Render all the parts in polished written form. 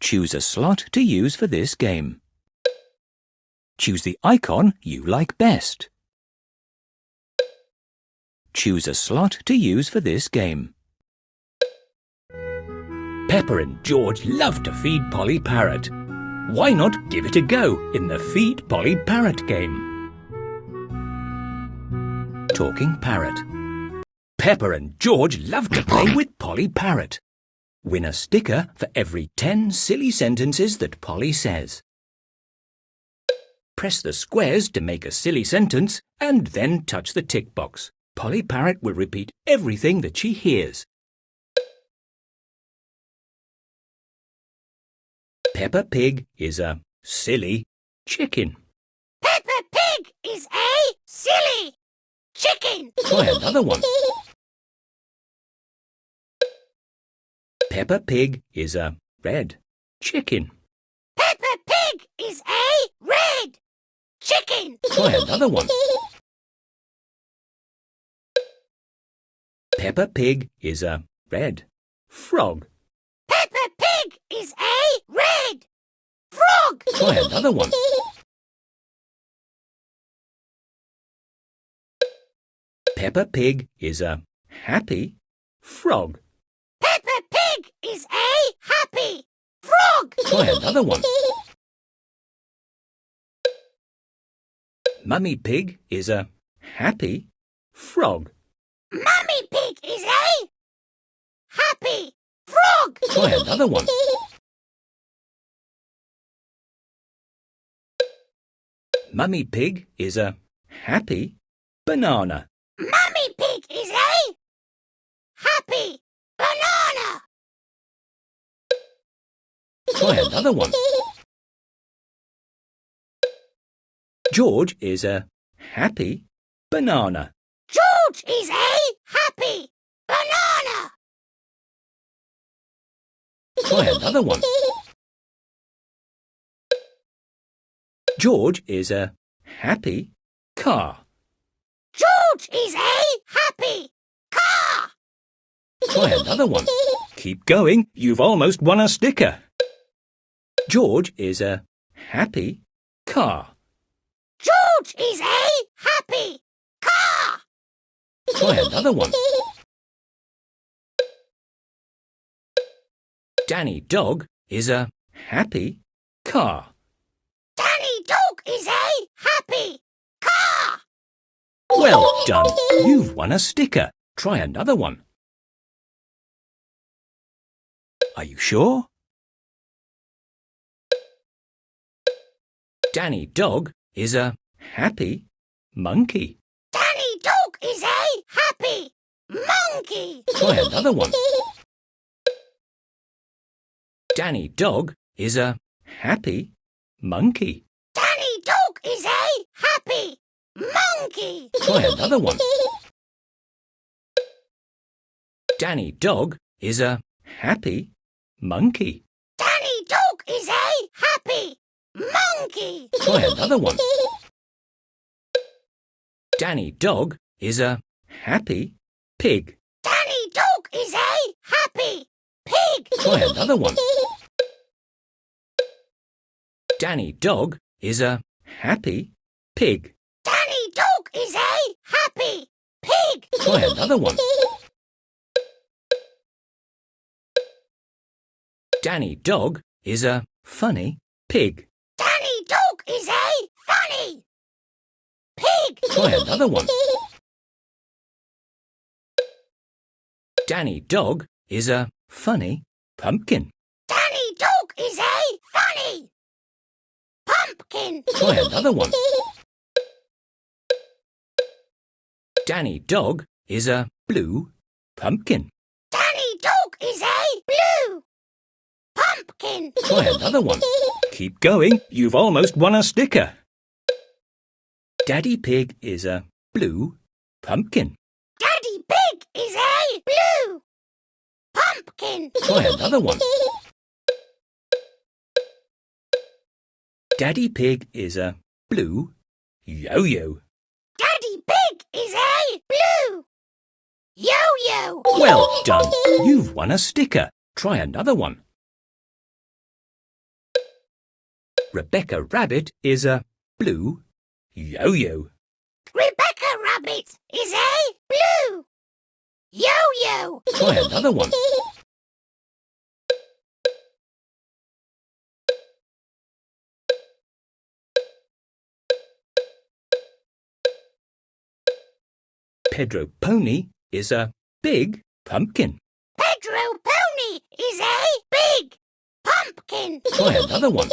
Choose a slot to use for this game. Choose the icon you like best. Choose a slot to use for this game. Peppa and George love to feed Polly Parrot. Why not give it a go in the Feed Polly Parrot game? Talking Parrot. Peppa and George love to play with Polly Parrot. Win a sticker for every 10 silly sentences that Polly says. Press the squares to make a silly sentence and then touch the tick box. Polly Parrot will repeat everything that she hears. Peppa Pig is a silly chicken. Peppa Pig is a silly chicken. Try another one. Peppa Pig is a red chicken. Peppa Pig is a red chicken. Try another one. Peppa Pig is a red frog. Peppa Pig is a red frog. Try another one. Peppa Pig is a happy frog. Peppa Pig is a happy frog. Try another one. Mummy Pig is a happy frog. Mummy Pig is a happy frog. Try another one. Mummy Pig is a happy banana. Mummy Pig is a happy banana. Try another one. George is a happy banana. George is a happy banana. Try another one. George is a happy car. George is a happy car. Try another one. Keep going, you've almost won a sticker. George is a happy car. George is a happy car. Try another one. Danny Dog is a happy car. Danny Dog is a happy car. Well done, you've won a sticker. Try another one. Are you sure? Danny Dog is a happy monkey. Danny Dog is a happy monkey. Try another one. Danny Dog is a happy monkey. Danny Dog is a happy monkey. Try another one. Danny Dog is a happy monkey. Danny Dog is a happy monkey. Try another one. Danny Dog is a happy pig. Danny Dog is a happy pig. Try another one. Danny Dog is a happy pig. Danny Dog is a happy pig. Try another one. Danny Dog is a funny pig. Danny Dog is a funny pig. Try another one. Danny Dog is a funny pumpkin. Danny Dog is a funny pumpkin. Try another one. Danny Dog is a blue pumpkin. Danny Dog is a blue pumpkin. Try another one. Keep going, you've almost won a sticker. Daddy Pig is a blue pumpkin. Daddy Pig is a blue pumpkin. Try another one. Daddy Pig is a blue yo-yo. Daddy Pig is a blue yo-yo. Well done, you've won a sticker. Try another one. Rebecca Rabbit is a blue yo-yo. Rebecca Rabbit is a blue yo-yo. Try another one. Pedro Pony is a big pumpkin. Pedro Pony is a big pumpkin. Try another one.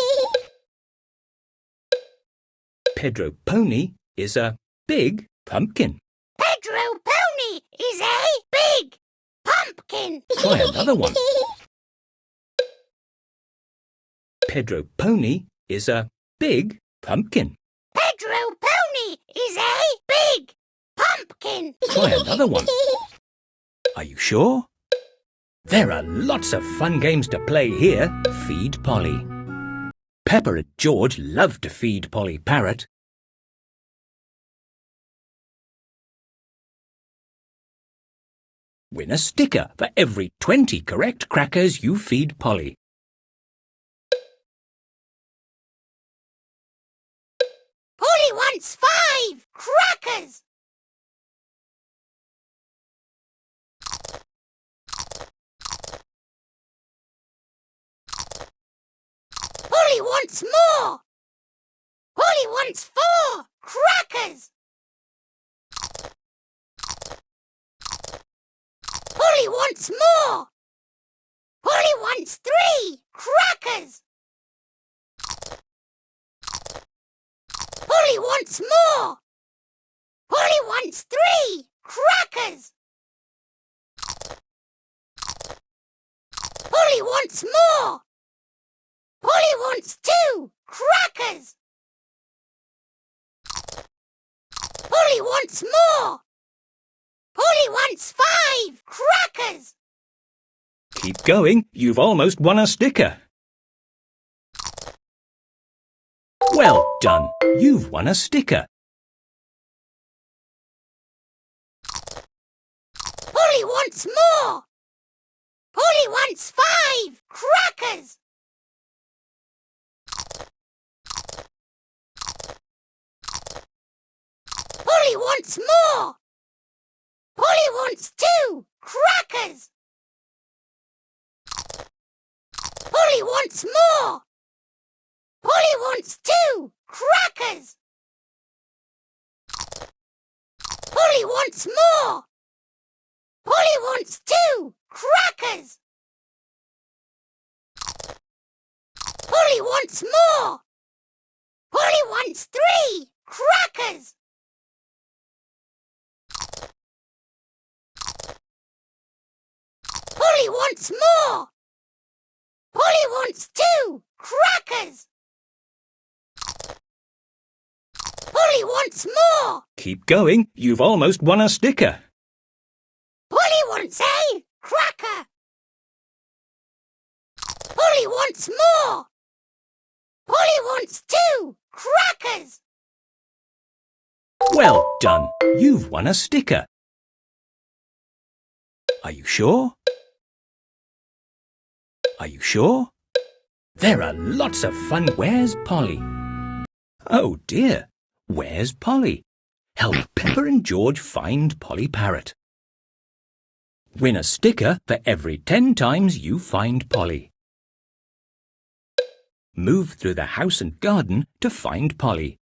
Pedro Pony is a big pumpkin. Pedro Pony is a big pumpkin. Try another one. Pedro Pony is a big pumpkin. Pedro Pony is a big pumpkin. Try another one. Are you sure? There are lots of fun games to play here. Feed Polly. Peppa and George love to feed Polly Parrot. Win a sticker for every 20 correct crackers you feed Polly. Polly wants 5 crackers. Polly wants more. Polly wants 4 crackers. Polly wants more. Polly wants 3 crackers. Polly wants more. Polly wants 3 crackers. Polly wants more. Polly wants 2 crackers. Polly wants more. Polly wants 5 crackers. Keep going, you've almost won a sticker. Well done, you've won a sticker. Polly wants more. Polly wants 5 crackers. Polly wants more. Polly wants 2 crackers. Polly wants more. Polly wants 2 crackers. Polly wants more. Polly wants 2 crackers. Polly wants more. Polly wants 3 crackers. Polly wants more. Polly wants 2 crackers. Polly wants more. Keep going, you've almost won a sticker. Polly wants a cracker. Polly wants more. Polly wants 2 crackers. Well done, you've won a sticker. Are you sure? Are you sure? There are lots of fun. Where's Polly? Oh dear, where's Polly? Help Peppa and George find Polly Parrot. Win a sticker for every 10 times you find Polly. Move through the house and garden to find Polly.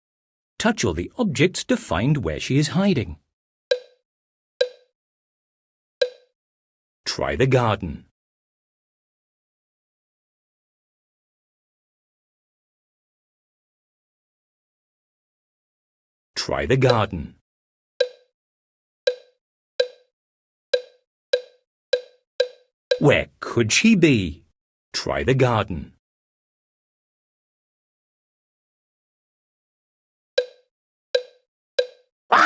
Touch all the objects to find where she is hiding. Try the garden. Try the garden. Where could she be? Try the garden.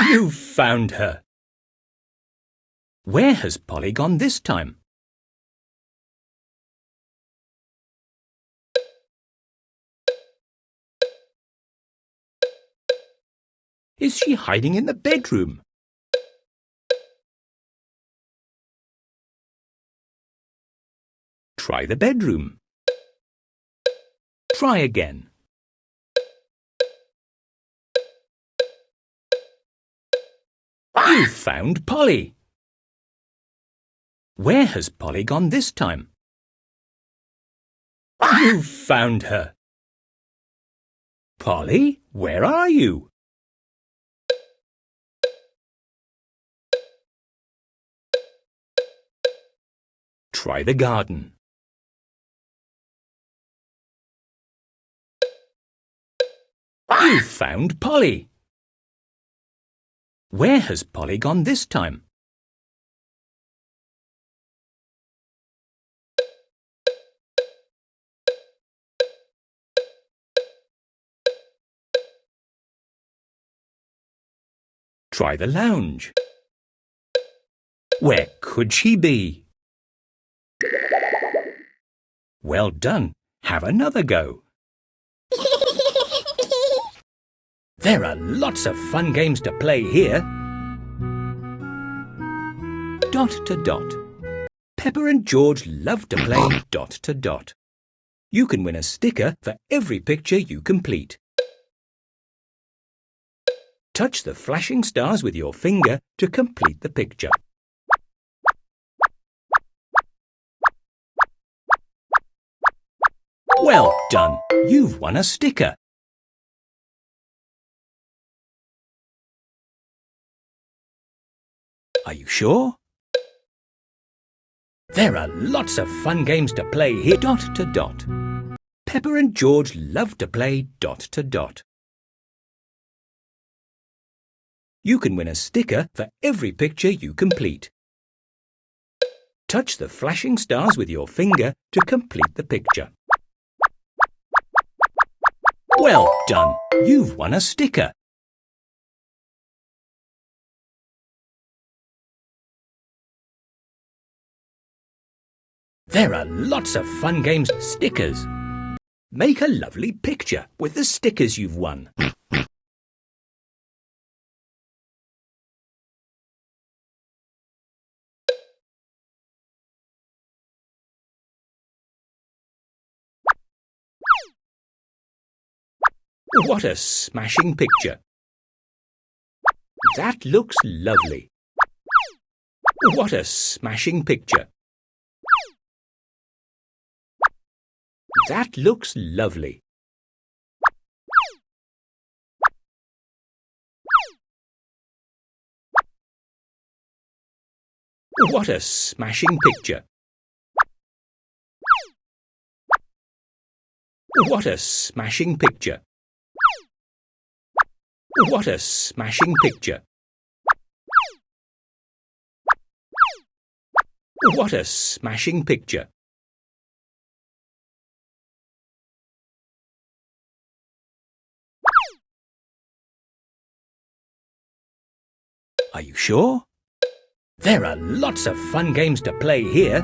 You found her. Where has Polly gone this time? Is she hiding in the bedroom? Try the bedroom. Try again. You found Polly. Where has Polly gone this time? You found her. Polly, where are you? Try the garden. You found Polly. Where has Polly gone this time? Try the lounge. Where could she be? Well done. Have another go. There are lots of fun games to play here. Dot to dot. Peppa and George love to play dot to dot. You can win a sticker for every picture you complete. Touch the flashing stars with your finger to complete the picture. Well done! You've won a sticker. Are you sure? There are lots of fun games to play here. Dot to dot. Peppa and George love to play dot to dot. You can win a sticker for every picture you complete. Touch the flashing stars with your finger to complete the picture. Well done! You've won a sticker. There are lots of fun games. Stickers. Make a lovely picture with the stickers you've won. What a smashing picture! That looks lovely. What a smashing picture! That looks lovely. What a smashing picture! What a smashing picture! What a smashing picture! What a smashing picture! Are you sure? There are lots of fun games to play here.